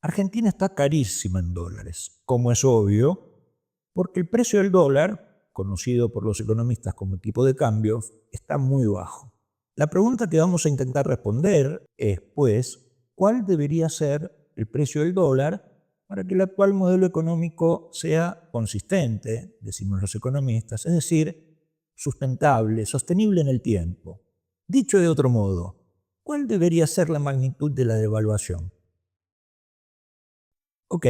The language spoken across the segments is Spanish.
Argentina está carísima en dólares, como es obvio, porque el precio del dólar, conocido por los economistas como tipo de cambio, está muy bajo. La pregunta que vamos a intentar responder es, pues, ¿cuál debería ser el precio del dólar para que el actual modelo económico sea consistente, decimos los economistas, es decir, sustentable, sostenible en el tiempo? Dicho de otro modo, ¿cuál debería ser la magnitud de la devaluación? Ok,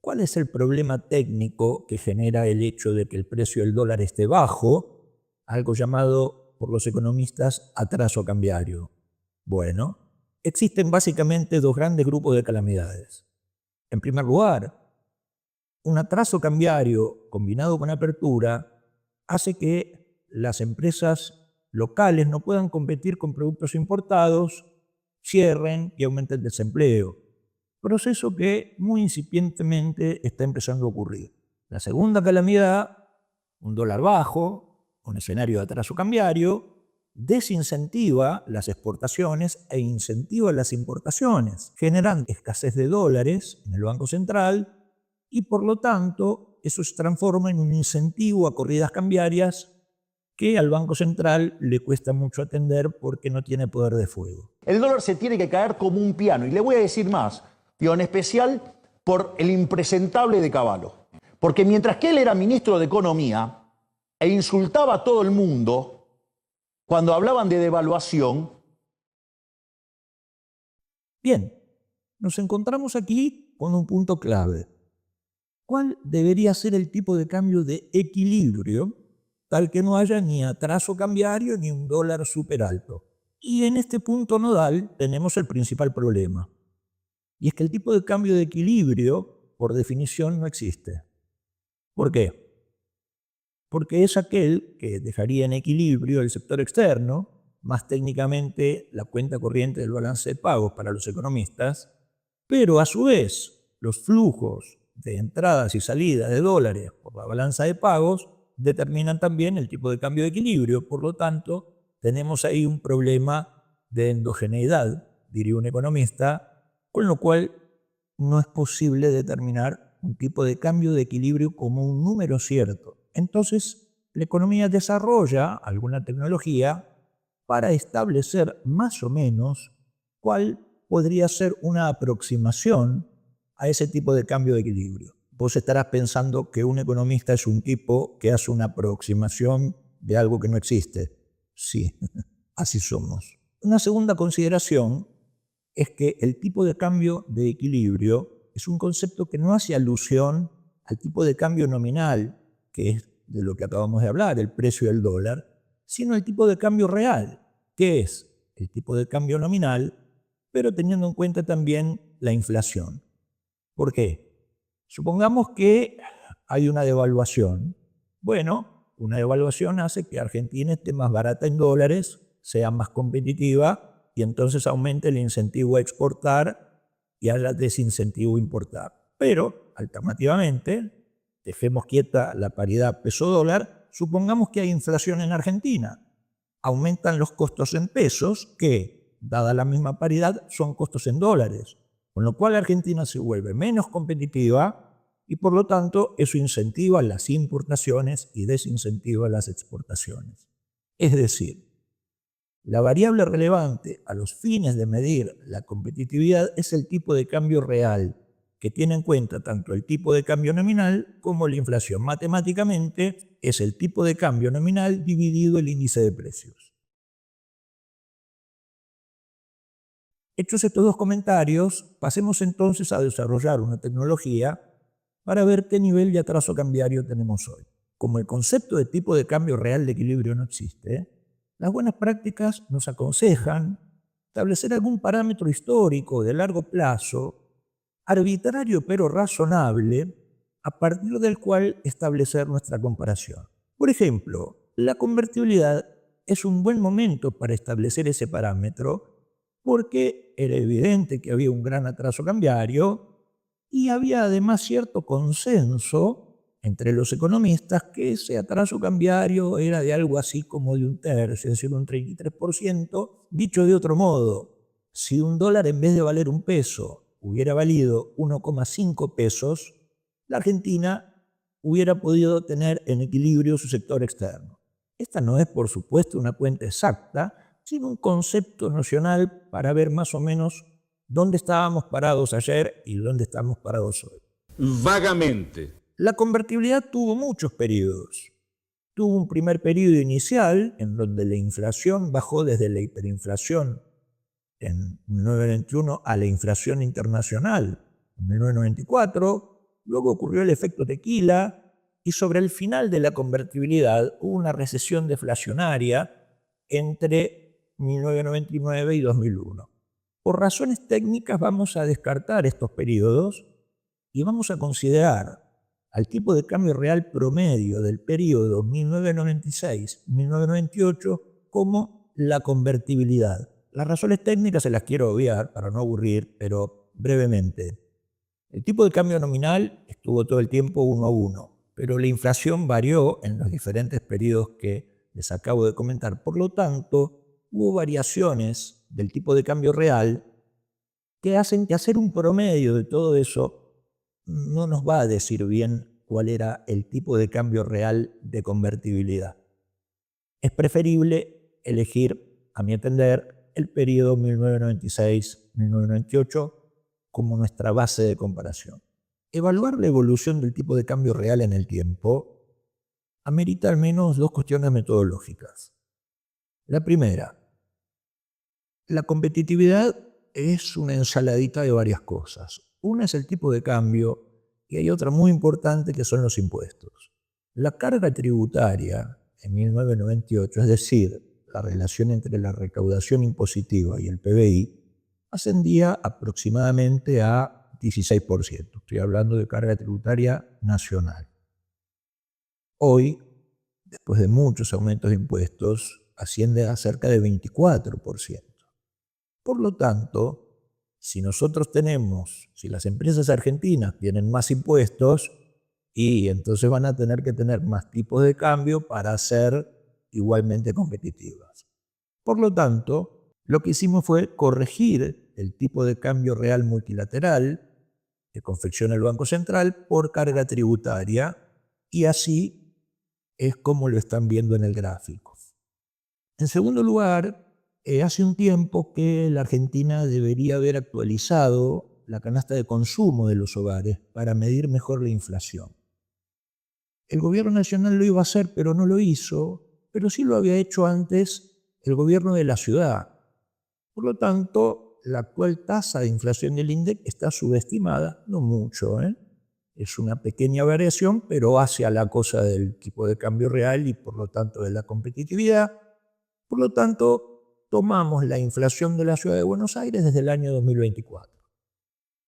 ¿cuál es el problema técnico que genera el hecho de que el precio del dólar esté bajo? Algo llamado por los economistas atraso cambiario. Bueno, existen básicamente dos grandes grupos de calamidades. En primer lugar, un atraso cambiario combinado con apertura hace que las empresas locales no puedan competir con productos importados, cierren y aumente el desempleo. Proceso que muy incipientemente está empezando a ocurrir. La segunda calamidad, un dólar bajo, un escenario de atraso cambiario, desincentiva las exportaciones e incentiva las importaciones, generando escasez de dólares en el Banco Central y por lo tanto eso se transforma en un incentivo a corridas cambiarias que al Banco Central le cuesta mucho atender porque no tiene poder de fuego. El dólar se tiene que caer como un piano y le voy a decir más, en especial por el impresentable de Cavallo. Porque mientras que él era ministro de Economía e insultaba a todo el mundo cuando hablaban de devaluación. Bien, nos encontramos aquí con un punto clave. ¿Cuál debería ser el tipo de cambio de equilibrio tal que no haya ni atraso cambiario ni un dólar súper alto? Y en este punto nodal tenemos el principal problema. Y es que el tipo de cambio de equilibrio, por definición, no existe. ¿Por qué? Porque es aquel que dejaría en equilibrio el sector externo, más técnicamente la cuenta corriente del balance de pagos para los economistas, pero a su vez los flujos de entradas y salidas de dólares por la balanza de pagos determinan también el tipo de cambio de equilibrio. Por lo tanto, tenemos ahí un problema de endogeneidad, diría un economista, con lo cual no es posible determinar un tipo de cambio de equilibrio como un número cierto. Entonces, la economía desarrolla alguna tecnología para establecer más o menos cuál podría ser una aproximación a ese tipo de cambio de equilibrio. Vos estarás pensando que un economista es un tipo que hace una aproximación de algo que no existe. Sí, así somos. Una segunda consideración es que el tipo de cambio de equilibrio es un concepto que no hace alusión al tipo de cambio nominal, que es de lo que acabamos de hablar, el precio del dólar, sino el tipo de cambio real, que es el tipo de cambio nominal, pero teniendo en cuenta también la inflación. ¿Por qué? Supongamos que hay una devaluación. Bueno, una devaluación hace que Argentina esté más barata en dólares, sea más competitiva y entonces aumente el incentivo a exportar y haya desincentivo a importar. Pero, alternativamente, dejemos quieta la paridad peso-dólar, supongamos que hay inflación en Argentina. Aumentan los costos en pesos que, dada la misma paridad, son costos en dólares. Con lo cual Argentina se vuelve menos competitiva y por lo tanto eso incentiva las importaciones y desincentiva las exportaciones. Es decir, la variable relevante a los fines de medir la competitividad es el tipo de cambio real, que tiene en cuenta tanto el tipo de cambio nominal como la inflación. Matemáticamente es el tipo de cambio nominal dividido el índice de precios. Hechos estos dos comentarios, pasemos entonces a desarrollar una tecnología para ver qué nivel de atraso cambiario tenemos hoy. Como el concepto de tipo de cambio real de equilibrio no existe, las buenas prácticas nos aconsejan establecer algún parámetro histórico de largo plazo, arbitrario pero razonable, a partir del cual establecer nuestra comparación. Por ejemplo, la convertibilidad es un buen momento para establecer ese parámetro porque era evidente que había un gran atraso cambiario y había además cierto consenso entre los economistas que ese atraso cambiario era de algo así como de un tercio, es decir, un 33%. Dicho de otro modo, si un dólar en vez de valer un peso hubiera valido 1,5 pesos, la Argentina hubiera podido tener en equilibrio su sector externo. Esta no es, por supuesto, una cuenta exacta, sino un concepto nocional para ver más o menos dónde estábamos parados ayer y dónde estamos parados hoy. Vagamente. La convertibilidad tuvo muchos periodos. Tuvo un primer periodo inicial en donde la inflación bajó desde la hiperinflación en 1921 a la inflación internacional en 1994. Luego ocurrió el efecto tequila y sobre el final de la convertibilidad hubo una recesión deflacionaria entre 1999 y 2001. Por razones técnicas vamos a descartar estos periodos y vamos a considerar al tipo de cambio real promedio del periodo 1996-1998 como la convertibilidad. Las razones técnicas se las quiero obviar para no aburrir, pero brevemente. El tipo de cambio nominal estuvo todo el tiempo 1 a 1, pero la inflación varió en los diferentes periodos que les acabo de comentar. Por lo tanto, hubo variaciones del tipo de cambio real que hacen que hacer un promedio de todo eso no nos va a decir bien cuál era el tipo de cambio real de convertibilidad. Es preferible elegir, a mi entender, el periodo 1996-1998 como nuestra base de comparación. Evaluar la evolución del tipo de cambio real en el tiempo amerita al menos dos cuestiones metodológicas. La primera, la competitividad es una ensaladita de varias cosas. Una es el tipo de cambio y hay otra muy importante que son los impuestos. La carga tributaria en 1998, es decir, la relación entre la recaudación impositiva y el PBI, ascendía aproximadamente a 16%. Estoy hablando de carga tributaria nacional. Hoy, después de muchos aumentos de impuestos, asciende a cerca de 24%. Por lo tanto, si las empresas argentinas tienen más impuestos, y entonces van a tener que tener más tipos de cambio para ser igualmente competitivas. Por lo tanto, lo que hicimos fue corregir el tipo de cambio real multilateral que confecciona el Banco Central por carga tributaria, y así es como lo están viendo en el gráfico. En segundo lugar, hace un tiempo que la Argentina debería haber actualizado la canasta de consumo de los hogares para medir mejor la inflación. El gobierno nacional lo iba a hacer, pero no lo hizo, pero sí lo había hecho antes el gobierno de la ciudad. Por lo tanto, la actual tasa de inflación del INDEC está subestimada, no mucho, Es una pequeña variación, pero hacia la cosa del tipo de cambio real y por lo tanto de la competitividad. Por lo tanto, tomamos la inflación de la ciudad de Buenos Aires desde el año 2024.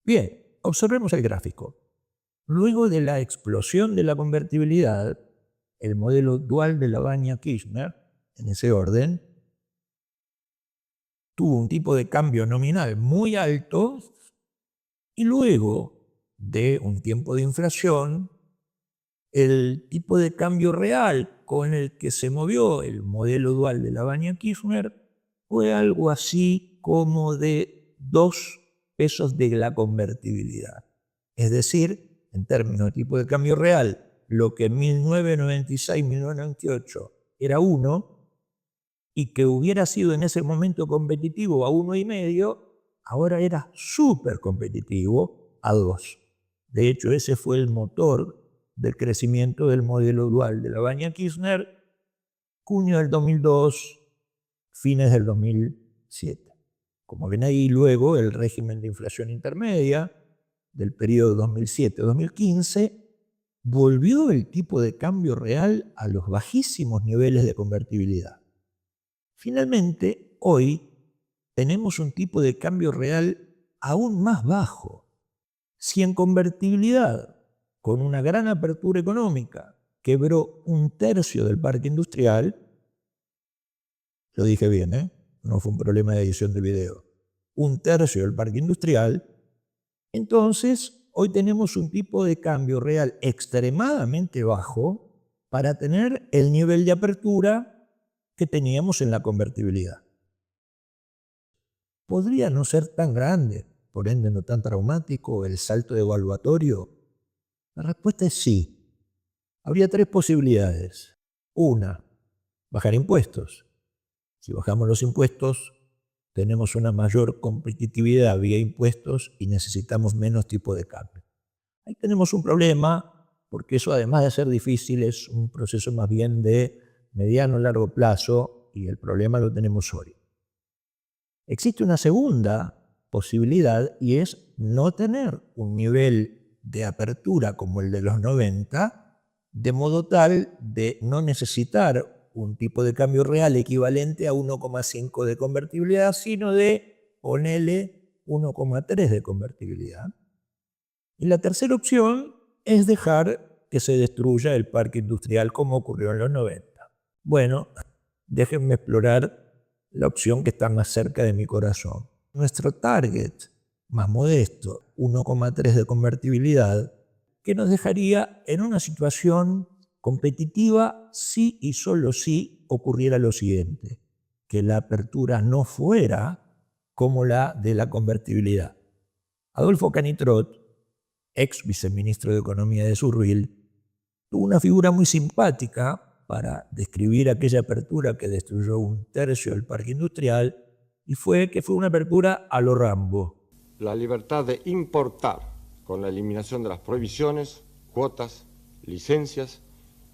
Bien, observemos el gráfico. Luego de la explosión de la convertibilidad, el modelo dual de Lavagna-Kirchner, en ese orden, tuvo un tipo de cambio nominal muy alto y luego de un tiempo de inflación, el tipo de cambio real con el que se movió el modelo dual de Lavagna-Kirchner fue algo así como de 2 pesos de la convertibilidad. Es decir, en términos de tipo de cambio real, lo que en 1996-1998 era 1 y que hubiera sido en ese momento competitivo a 1,5, ahora era súper competitivo a 2. De hecho, ese fue el motor del crecimiento del modelo dual de Lavagna-Kirchner, junio del 2002, fines del 2007. Como ven ahí, luego el régimen de inflación intermedia del periodo 2007-2015 volvió el tipo de cambio real a los bajísimos niveles de convertibilidad. Finalmente, hoy tenemos un tipo de cambio real aún más bajo. Si en convertibilidad, con una gran apertura económica, quebró 1/3 del parque industrial, lo dije bien, no fue un problema de edición de video, 1/3 del parque industrial, entonces hoy tenemos un tipo de cambio real extremadamente bajo para tener el nivel de apertura que teníamos en la convertibilidad. Podría no ser tan grande, por ende no tan traumático, el salto devaluatorio? La respuesta es sí. Habría tres posibilidades. Una, bajar impuestos. Si bajamos los impuestos, tenemos una mayor competitividad vía impuestos y necesitamos menos tipo de cambio. Ahí tenemos un problema, porque eso, además de ser difícil, es un proceso más bien de mediano o largo plazo, y el problema lo tenemos hoy. Existe una segunda posibilidad, y es no tener un nivel de apertura como el de los 90, de modo tal de no necesitar un tipo de cambio real equivalente a 1,5 de convertibilidad, sino de, ponele, 1,3 de convertibilidad. Y la tercera opción es dejar que se destruya el parque industrial como ocurrió en los 90. Bueno, déjenme explorar la opción que está más cerca de mi corazón. Nuestro target más modesto, 1,3 de convertibilidad, que nos dejaría en una situación competitiva si y solo si ocurriera lo siguiente, que la apertura no fuera como la de la convertibilidad. Adolfo Canitrot, ex viceministro de Economía de Surril, tuvo una figura muy simpática para describir aquella apertura que destruyó 1/3 del parque industrial, y fue que fue una apertura a lo Rambo. La libertad de importar con la eliminación de las prohibiciones, cuotas, licencias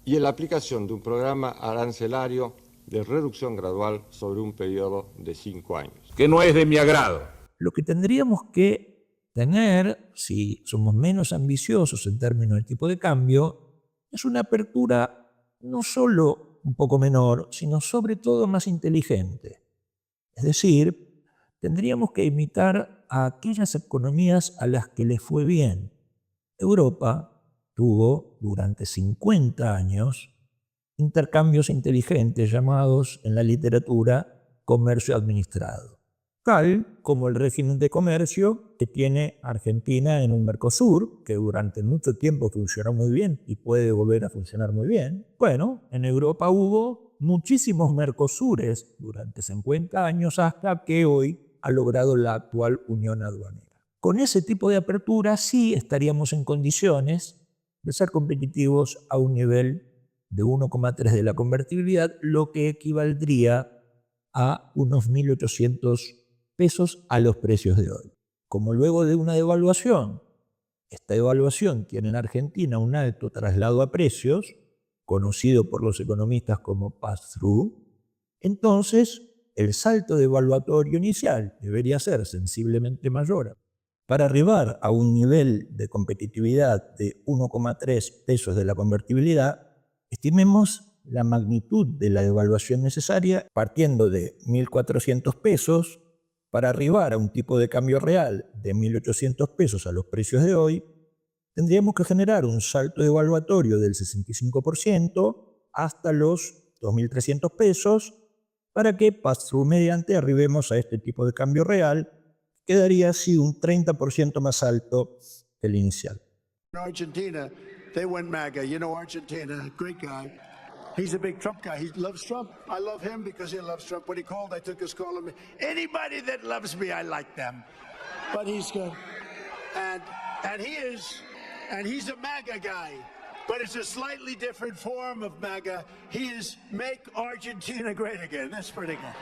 y en la aplicación de un programa arancelario de reducción gradual sobre un periodo de 5 años. Que no es de mi agrado. Lo que tendríamos que tener, si somos menos ambiciosos en términos del tipo de cambio, es una apertura no solo un poco menor, sino sobre todo más inteligente. Es decir, tendríamos que imitar a aquellas economías a las que les fue bien. Europa tuvo durante 50 años intercambios inteligentes llamados en la literatura comercio administrado, tal como el régimen de comercio que tiene Argentina en un Mercosur, que durante mucho tiempo funcionó muy bien y puede volver a funcionar muy bien. Bueno, en Europa hubo muchísimos Mercosures durante 50 años hasta que hoy ha logrado la actual unión aduanera. Con ese tipo de apertura sí estaríamos en condiciones de ser competitivos a un nivel de 1,3 de la convertibilidad, lo que equivaldría a unos 1.800 pesos a los precios de hoy. Como luego de una devaluación, esta devaluación tiene en Argentina un alto traslado a precios, conocido por los economistas como pass-through, entonces el salto devaluatorio inicial debería ser sensiblemente mayor. Para arribar a un nivel de competitividad de 1,3 pesos de la convertibilidad, estimemos la magnitud de la devaluación necesaria partiendo de 1.400 pesos para arribar a un tipo de cambio real de 1.800 pesos a los precios de hoy. Tendríamos que generar un salto devaluatorio del 65% hasta los 2.300 pesos para que, pass-through mediante, arribemos a este tipo de cambio real, que daría así un 30% más alto que el inicial. Argentina, they went MAGA. You know Argentina, great guy. He's a big Trump guy. He loves Trump. I love him because he loves Trump. When he called, I took his call. Anybody that loves me, I like them. But he's good. And he's a MAGA guy. But it's a slightly different form of MAGA. He is Make Argentina Great Again. That's pretty good.